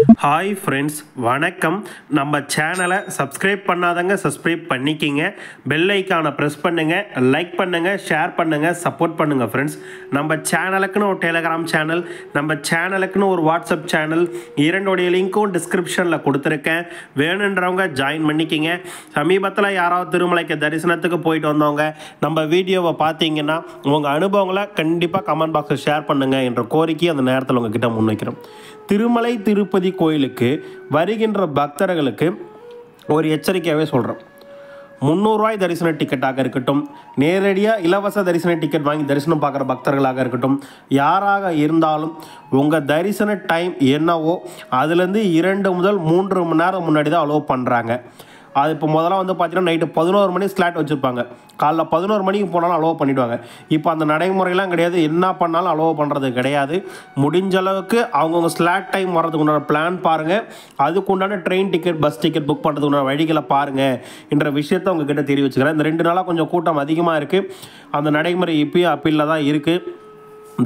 Hi friends, வணக்கம். நம்ம சேனலை சப்ஸ்கிரைப் பண்ணாதங்க சப்ஸ்கிரைப் பண்ணிக்கிங்க. பெல் ஐக்கானை ப்ரெஸ் பண்ணுங்கள், லைக் பண்ணுங்கள், ஷேர் பண்ணுங்கள், சப்போர்ட் பண்ணுங்கள் ஃப்ரெண்ட்ஸ். நம்ம சேனலுக்குன்னு ஒரு டெலகிராம் சேனல், நம்ம சேனலுக்குன்னு ஒரு வாட்ஸ்அப் சேனல், இரண்டோடைய லிங்க்கும் டிஸ்கிரிப்ஷனில் கொடுத்துருக்கேன். வேணுன்றவங்க ஜாயின் பண்ணிக்கிங்க. சமீபத்தில் யாராவது திருமலைக்கு தரிசனத்துக்கு போயிட்டு வந்தவங்க நம்ம வீடியோவை பார்த்தீங்கன்னா உங்கள் அனுபவங்களை கண்டிப்பாக கமெண்ட் பாக்ஸில் ஷேர் பண்ணுங்கள் என்ற கோரிக்கை அந்த நேரத்தில் உங்ககிட்ட முன்வைக்கிறோம். திருமலை திருப்பதி கோயிலுக்கு வருகின்ற பக்தர்களுக்கு ஒரு எச்சரிக்கையாகவே சொல்கிறோம். 300 ரூபாய் தரிசன டிக்கெட்டாக இருக்கட்டும், நேரடியாக இலவச தரிசன டிக்கெட் வாங்கி தரிசனம் பார்க்குற பக்தர்களாக இருக்கட்டும், யாராக இருந்தாலும் உங்கள் தரிசன டைம் என்னவோ அதுலேருந்து 2 முதல் 3 மணி நேரம் முன்னாடி தான் அலோவ் பண்ணுறாங்க. அது இப்போ முதல்ல வந்து பார்த்தீங்கன்னா நைட்டு 11 மணி ஸ்லாட் வச்சுருப்பாங்க. காலைல 11 மணிக்கு போனாலும் அலோவ் பண்ணிவிடுவாங்க. இப்போ அந்த நடைமுறையெல்லாம் கிடையாது. என்ன பண்ணாலும் அலோவ் பண்ணுறது கிடையாது. முடிஞ்ச அளவுக்கு அவங்கவுங்க ஸ்லாட் டைம் வர்றதுக்கு உண்டான பிளான் பாருங்கள். அதுக்கு உண்டான train ticket, bus ticket book பண்ணுறதுக்கு உண்டான வழிகளை பாருங்கள் என்ற விஷயத்தை உங்ககிட்ட தெரிய வச்சுக்கிறேன். இந்த 2 நாளாக கொஞ்சம் கூட்டம் அதிகமாக இருக்குது. அந்த நடைமுறை இப்போயும் அப்பீலில் தான் இருக்குது.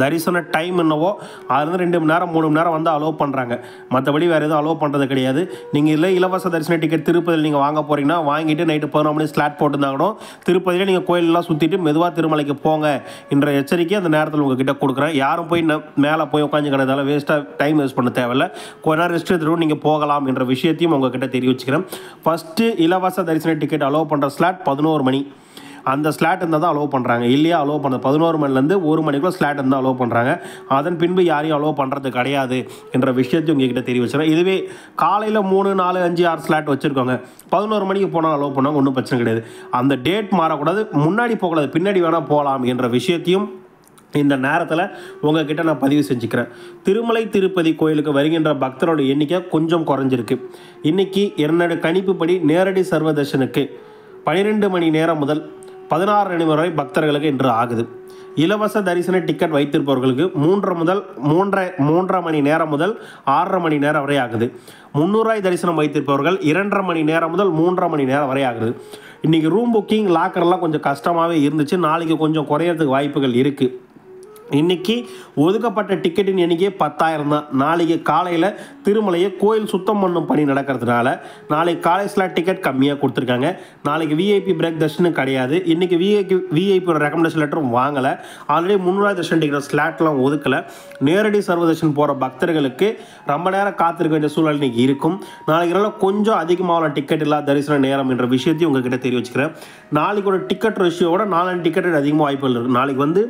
தரிசன டைம் என்னவோ அதுலேருந்து 2 மணி நேரம் 3 மணி நேரம் வந்து அலோவ் பண்ணுறாங்க. மற்றபடி வேறு எதுவும் அலோவ் பண்ணுறது கிடையாது. நீங்கள் இல்லை இலவச தரிசன டிக்கெட் திருப்பதியில் நீங்கள் வாங்க போகிறீங்கன்னா வாங்கிட்டு நைட்டு 11 மணி ஸ்லாட் போட்டுருந்தாங்கனோ திருப்பதியில் நீங்கள் கோயிலெலாம் சுற்றிட்டு மெதுவாக திருமலைக்கு போங்க என்ற எச்சரிக்கை அந்த நேரத்தில் உங்ககிட்ட கொடுக்குறேன். யாரும் போய் மேலே போய் உட்காந்துக்கிறதால வேஸ்ட்டாக டைம் வேஸ்ட் பண்ண தேவையில்லை. கொஞ்ச நேரம் ரெஸ்ட் எடுத்துகிட்டு நீங்கள் போகலாம் என்ற விஷயத்தையும் உங்ககிட்ட தெரிவிச்சுக்கிறேன். ஃபஸ்ட்டு இலவச தரிசன டிக்கெட் அலோவ் பண்ணுற ஸ்லாட் 11 மணி. அந்த ஸ்லாட் இருந்தால் தான் அலோவ் பண்ணுறாங்க. இல்லையா அலோவ் பண்ண 11 மணிலேருந்து 1 மணிக்குள்ள ஸ்லாட் இருந்தால் அலோவ் பண்ணுறாங்க. அதன் பின்பு யாரையும் அலோவ் பண்ணுறது கிடையாது என்ற விஷயத்தை உங்ககிட்ட தெரிவிச்சுறேன். இதுவே காலையில் 3, 4, 5, 6 ஸ்லாட் வச்சுருக்கோங்க. 11 மணிக்கு போனால் அலோவ் பண்ணால் ஒன்றும் பிரச்சனை கிடையாது. அந்த டேட் மாறக்கூடாது. முன்னாடி போகக்கூடாது, பின்னாடி வேணால் போகலாம் என்ற விஷயத்தையும் இந்த நேரத்தில் உங்ககிட்ட நான் பதிவு செஞ்சுக்கிறேன். திருமலை திருப்பதி கோயிலுக்கு வருகின்ற பக்தரோட எண்ணிக்கை கொஞ்சம் குறைஞ்சிருக்கு. இன்றைக்கி என்னோட கணிப்புப்படி நேரடி சர்வ தர்ஷனுக்கு 12 மணி நேரம் முதல் 16 மணி வரை பக்தர்களுக்கு இன்று ஆகுது. இலவச தரிசன டிக்கெட் வைத்திருப்பவர்களுக்கு 3 மணி நேரம் முதல் 6:30 மணி நேரம் வரை ஆகுது. 300 ரூபாய் தரிசனம் வைத்திருப்பவர்கள் 2:30 மணி நேரம் முதல் 3:30 மணி நேரம் வரை ஆகுது. இன்றைக்கி ரூம் புக்கிங் லாக்கர்லாம் கொஞ்சம் கஷ்டமாகவே இருந்துச்சு. நாளைக்கு கொஞ்சம் குறையிறதுக்கு வாய்ப்புகள் இருக்குது. இன்றைக்கி ஒதுக்கப்பட்ட டிக்கெட்டின் எண்ணிக்கை 10,000 தான். நாளைக்கு காலையில் திருமலையை கோயில் சுத்தம் பண்ணும் பணி நடக்கிறதுனால நாளைக்கு காலை ஸ்லாட் டிக்கெட் கம்மியாக கொடுத்துருக்காங்க. நாளைக்கு விஐபி பிரேக் தர்ஷனும் கிடையாது. இன்றைக்கி விஐபியோட ரெக்கமெண்டேஷன் லெட்டரும் வாங்கலை. ஆல்ரெடி 300 தர்ஷன் டிக்கெட் ஸ்லாட்லாம் ஒதுக்கலை. நேரடி சர்வதர்ஷன் போகிற பக்தர்களுக்கு ரொம்ப நேரம் காத்திருக்க வேண்டிய சூழல் இன்றைக்கி இருக்கும். நாளைக்கு நாள் கொஞ்சம் அதிகமான டிக்கெட் இல்லாத தரிசன நேரம் என்ற விஷயத்தையும் உங்ககிட்ட தெரிய வச்சுக்கிறேன். நாளைக்கு ஒரு டிக்கெட் ரேஷியோட 4 டிக்கெட் அதிகமாக வாய்ப்புகள் இருக்குது. நாளைக்கு வந்து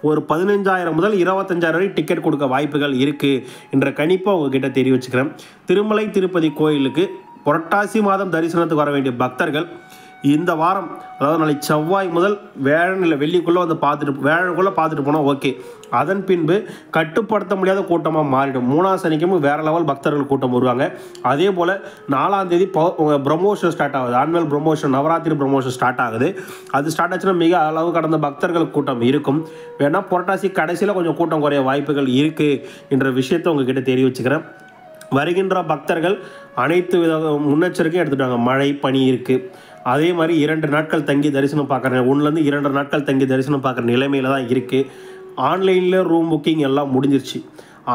ஒரு 15,000 முதல் 25,000 வரை டிக்கெட் கொடுக்க வாய்ப்புகள் இருக்குது என்ற கணிப்பை உங்ககிட்ட தெரிய வச்சுக்கிறேன். திருமலை திருப்பதி கோயிலுக்கு புரட்டாசி மாதம் தரிசனத்துக்கு வர வேண்டிய பக்தர்கள் இந்த வாரம், அதாவது நாளைக்கு செவ்வாய் முதல் வேழன் இல்லை வெள்ளிக்குள்ளே வந்து வேழனுக்குள்ளே பார்த்துட்டு போனால் ஓகே. அதன் பின்பு கட்டுப்படுத்த முடியாத கூட்டமாக மாறிடும். 3ஆம் சனிக்கும் வேறு லெவல் பக்தர்கள் கூட்டம் வருவாங்க. அதே போல் 4ஆம் தேதி ப்ரமோஷன் ஸ்டார்ட் ஆகுது. Annual promotion, Navaratri promotion start ஆகுது. அது ஸ்டார்ட் ஆச்சுன்னா மிக அளவு கடந்த பக்தர்கள் கூட்டம் இருக்கும். வேணால் புரட்டாசி கடைசியில் கொஞ்சம் கூட்டம் குறைய வாய்ப்புகள் இருக்குது என்ற விஷயத்தை உங்ககிட்ட தெரிய வச்சுக்கிறேன். வருகின்ற பக்தர்கள் அனைத்து வித முன்னெச்சரிக்கையும் எடுத்துட்டாங்க. மழை, பனி இருக்குது. அதே மாதிரி 2 நாட்கள் தங்கி தரிசனம் பார்க்குற 1லேருந்து 2 நாட்கள் தங்கி தரிசனம் பார்க்குற நிலைமையில் தான் இருக்குது. ஆன்லைனில் ரூம் புக்கிங் எல்லாம் முடிஞ்சிருச்சு.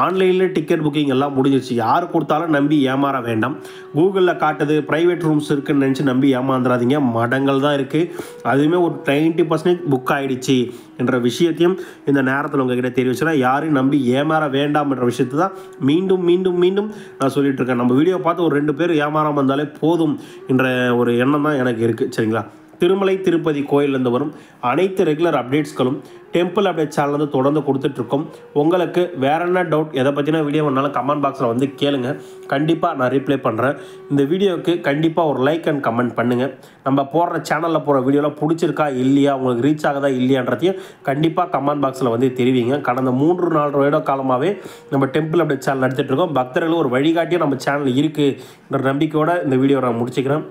ஆன்லைனில் டிக்கெட் புக்கிங் எல்லாம் முடிஞ்சிருச்சு. யார் கொடுத்தாலும் நம்பி ஏமாற வேண்டாம். கூகுளில் காட்டுது ப்ரைவேட் ரூம்ஸ் இருக்குதுன்னு நினச்சி நம்பி ஏமாந்துடாதீங்க. மடங்கள் தான் இருக்குது. அதுவுமே ஒரு 90% புக் ஆகிடுச்சு என்ற விஷயத்தையும் இந்த நேரத்தில் உங்ககிட்ட தெரிவிச்சுன்னா யாரையும் நம்பி ஏமாற வேண்டாம் என்ற விஷயத்தை தான் மீண்டும் மீண்டும் மீண்டும் நான் சொல்லிட்டு இருக்கேன். நம்ம வீடியோ பார்த்து ஒரு 2 பேர் ஏமாறாமல் இருந்தாலே போதும் என்ற ஒரு எண்ணம் தான் எனக்கு இருக்குது. சரிங்களா? திருமலை திருப்பதி கோயிலேருந்து வரும் அனைத்து ரெகுலர் அப்டேட்ஸ்களும் டெம்பிள் அப்டேட் சேனல் வந்து தொடர்ந்து கொடுத்துட்ருக்கோம். உங்களுக்கு வேறு என்ன டவுட், எதை பற்றின வீடியோ வேணாலும் கமெண்ட் பாக்ஸில் வந்து கேளுங்க. கண்டிப்பாக நான் ரிப்ளை பண்ணுறேன். இந்த வீடியோவுக்கு கண்டிப்பாக ஒரு லைக் அண்ட் கமெண்ட் பண்ணுங்கள். நம்ம போடுற சேனலில் போகிற வீடியோலாம் பிடிச்சிருக்கா இல்லையா, உங்களுக்கு ரீச் ஆகுதா இல்லையான்றதையும் கண்டிப்பாக கமெண்ட் பாக்ஸில் வந்து தெரிவிங்க. கடந்த 3-4 வருட காலமாகவே நம்ம டெம்பிள் அப்டேட் சேனல் நடத்திட்டுருக்கோம். பக்தர்களுக்கு ஒரு வழிகாட்டியும் நம்ம சேனல் இருக்குன்ற நம்பிக்கையோடு இந்த வீடியோ நான் முடிச்சுக்கிறேன்.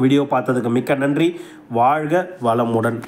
வீடியோ பார்த்ததுக்கு மிக்க நன்றி. வாழ்க வளமுடன்.